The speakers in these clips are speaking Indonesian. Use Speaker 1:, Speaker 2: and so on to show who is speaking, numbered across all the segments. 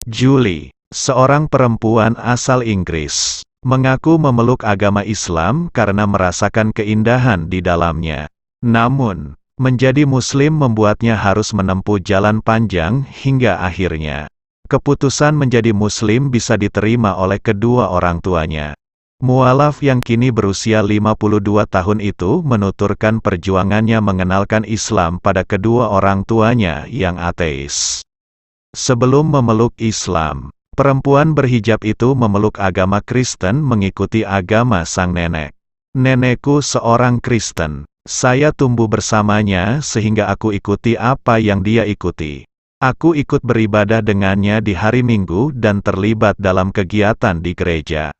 Speaker 1: Julie, seorang perempuan asal Inggris, mengaku memeluk agama Islam karena merasakan keindahan di dalamnya. Namun, menjadi Muslim membuatnya harus menempuh jalan panjang hingga akhirnya keputusan menjadi Muslim bisa diterima oleh kedua orang tuanya. Mualaf yang kini berusia 52 tahun itu menuturkan perjuangannya mengenalkan Islam pada kedua orang tuanya yang ateis. Sebelum memeluk Islam, perempuan berhijab itu memeluk agama Kristen mengikuti agama sang nenek. Nenekku seorang Kristen. Saya tumbuh bersamanya sehingga aku ikuti apa yang dia ikuti. Aku ikut beribadah dengannya di hari Minggu dan terlibat dalam kegiatan di gereja.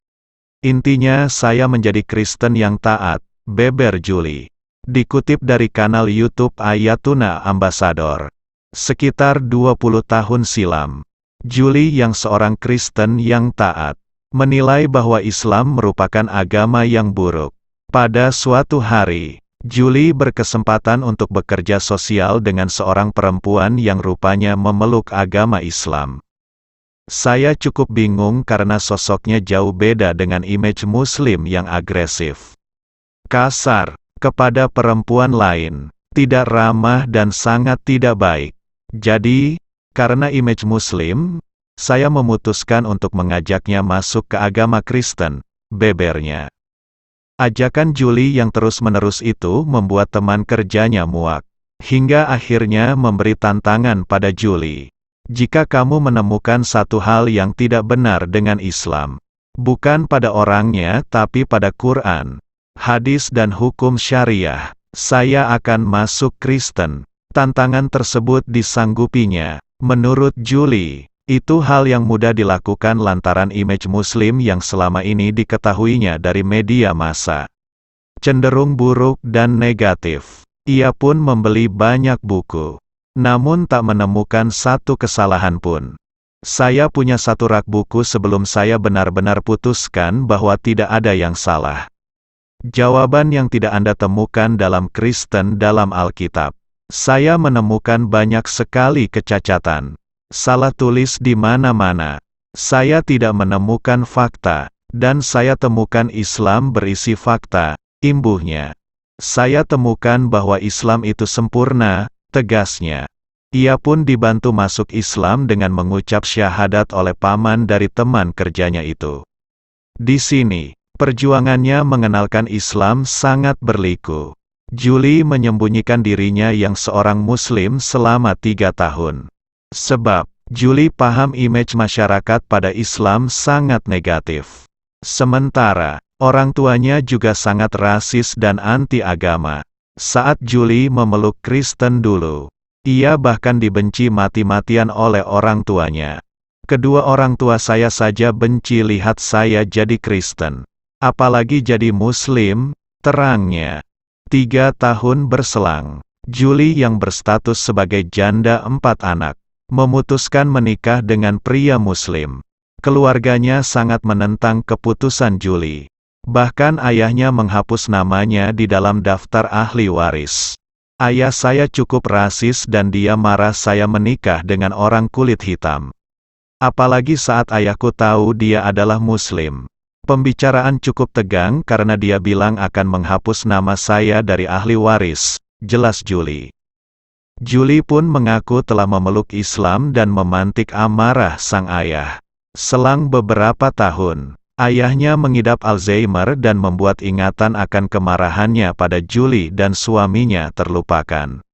Speaker 1: Intinya saya menjadi Kristen yang taat, beber Julie. Dikutip dari kanal YouTube Ayatuna Ambassador. Sekitar 20 tahun silam, Julie yang seorang Kristen yang taat, menilai bahwa Islam merupakan agama yang buruk. Pada suatu hari, Julie berkesempatan untuk bekerja sosial dengan seorang perempuan yang rupanya memeluk agama Islam. Saya cukup bingung karena sosoknya jauh beda dengan image Muslim yang agresif, kasar, kepada perempuan lain, tidak ramah dan sangat tidak baik. Jadi, karena image Muslim, saya memutuskan untuk mengajaknya masuk ke agama Kristen, bebernya. Ajakan Julie yang terus-menerus itu membuat teman kerjanya muak, hingga akhirnya memberi tantangan pada Julie. Jika kamu menemukan satu hal yang tidak benar dengan Islam, bukan pada orangnya tapi pada Quran, hadis dan hukum syariah, saya akan masuk Kristen. Tantangan tersebut disanggupinya. Menurut Julie, itu hal yang mudah dilakukan lantaran image Muslim yang selama ini diketahuinya dari media massa cenderung buruk dan negatif. Ia pun membeli banyak buku, namun tak menemukan satu kesalahan pun. Saya punya satu rak buku sebelum saya benar-benar putuskan bahwa tidak ada yang salah. Jawaban yang tidak Anda temukan dalam Kristen dalam Alkitab. Saya menemukan banyak sekali kecacatan. Salah tulis di mana-mana. Saya tidak menemukan fakta, dan saya temukan Islam berisi fakta, imbuhnya. Saya temukan bahwa Islam itu sempurna, tegasnya. Ia pun dibantu masuk Islam dengan mengucap syahadat oleh paman dari teman kerjanya itu. Di sini, perjuangannya mengenalkan Islam sangat berliku. Julie menyembunyikan dirinya yang seorang Muslim selama 3 tahun. Sebab, Julie paham image masyarakat pada Islam sangat negatif. Sementara, orang tuanya juga sangat rasis dan anti-agama. Saat Julie memeluk Kristen dulu, ia bahkan dibenci mati-matian oleh orang tuanya. Kedua orang tua saya saja benci lihat saya jadi Kristen. Apalagi jadi Muslim, terangnya. 3 tahun berselang, Julie yang berstatus sebagai janda 4 anak, memutuskan menikah dengan pria Muslim. Keluarganya sangat menentang keputusan Julie. Bahkan ayahnya menghapus namanya di dalam daftar ahli waris. Ayah saya cukup rasis dan dia marah saya menikah dengan orang kulit hitam. Apalagi saat ayahku tahu dia adalah Muslim. Pembicaraan cukup tegang karena dia bilang akan menghapus nama saya dari ahli waris, jelas Julie. Julie pun mengaku telah memeluk Islam dan memantik amarah sang ayah. Selang beberapa tahun, ayahnya mengidap Alzheimer dan membuat ingatan akan kemarahannya pada Julie dan suaminya terlupakan.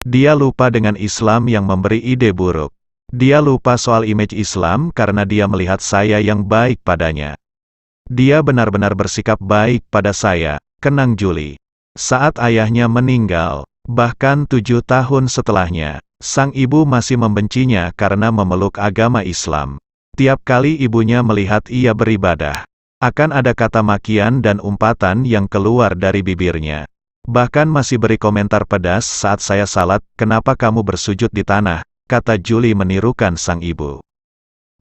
Speaker 1: Dia lupa dengan Islam yang memberi ide buruk. Dia lupa soal image Islam karena dia melihat saya yang baik padanya. Dia benar-benar bersikap baik pada saya, kenang Julie. Saat ayahnya meninggal, bahkan 7 tahun setelahnya, sang ibu masih membencinya karena memeluk agama Islam. Tiap kali ibunya melihat ia beribadah, akan ada kata makian dan umpatan yang keluar dari bibirnya. Bahkan masih beri komentar pedas saat saya salat, "Kenapa kamu bersujud di tanah?" kata Julie menirukan sang ibu.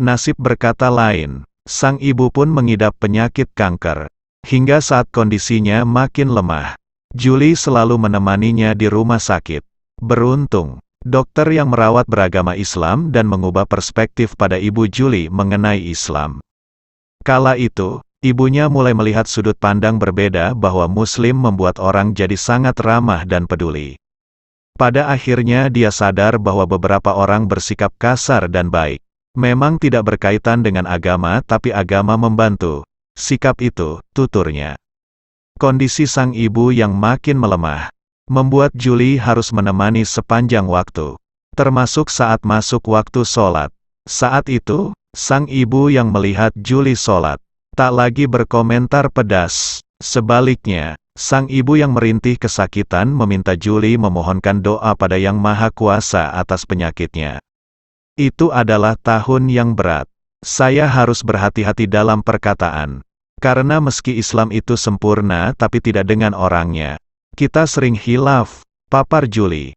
Speaker 1: Nasib berkata lain. Sang ibu pun mengidap penyakit kanker. Hingga saat kondisinya makin lemah, Julie selalu menemaninya di rumah sakit. Beruntung, Dokter yang merawat beragama Islam dan mengubah perspektif pada Ibu Julie mengenai Islam. Kala itu, ibunya mulai melihat sudut pandang berbeda bahwa Muslim membuat orang jadi sangat ramah dan peduli. Pada akhirnya dia sadar bahwa beberapa orang bersikap kasar dan baik. Memang tidak berkaitan dengan agama tapi agama membantu. Sikap itu, tuturnya. Kondisi sang ibu yang makin melemah membuat Julie harus menemani sepanjang waktu, termasuk saat masuk waktu sholat. Saat itu, sang ibu yang melihat Julie sholat, tak lagi berkomentar pedas. Sebaliknya, sang ibu yang merintih kesakitan meminta Julie memohonkan doa pada Yang Maha Kuasa atas penyakitnya. Itu adalah tahun yang berat. Saya harus berhati-hati dalam perkataan. Karena meski Islam itu sempurna tapi tidak dengan orangnya. Kita sering khilaf, papar Julie.